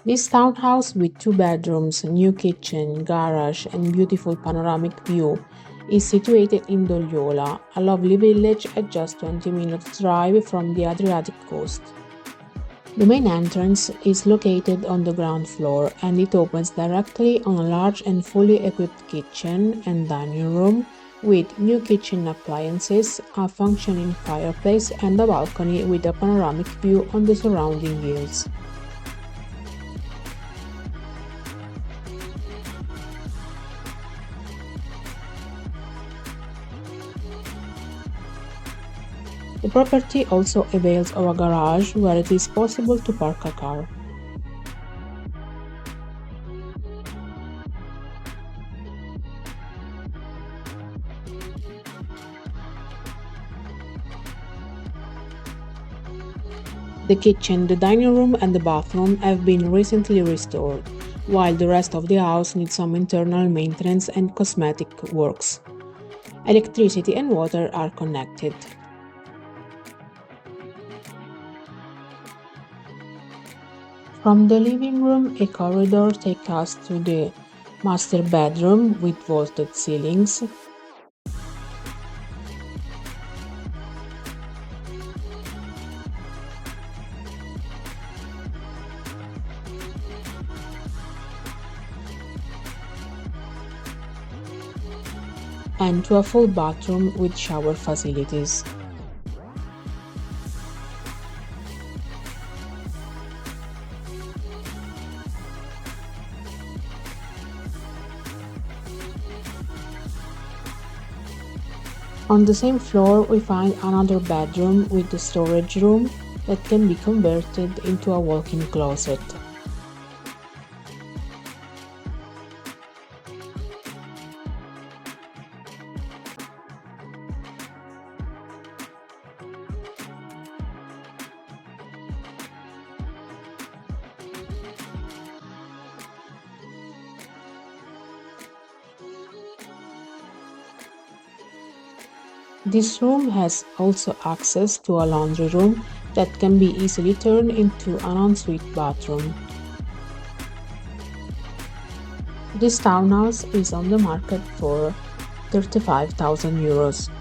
This townhouse with two bedrooms, new kitchen, garage, and beautiful panoramic view is situated in Dogliola, a lovely village at just 20 minutes drive from the Adriatic coast. The main entrance is located on the ground floor and it opens directly on a large and fully equipped kitchen and dining room with new kitchen appliances, a functioning fireplace and a balcony with a panoramic view on the surrounding hills. The property also avails of a garage where it is possible to park a car. The kitchen, the dining room and the bathroom have been recently restored, while the rest of the house needs some internal maintenance and cosmetic works. Electricity and water are connected. From the living room, a corridor takes us to the master bedroom with vaulted ceilings. And to a full bathroom with shower facilities. On the same floor we find another bedroom with a storage room that can be converted into a walk-in closet. This room has also access to a laundry room that can be easily turned into an ensuite bathroom. This townhouse is on the market for €35,000.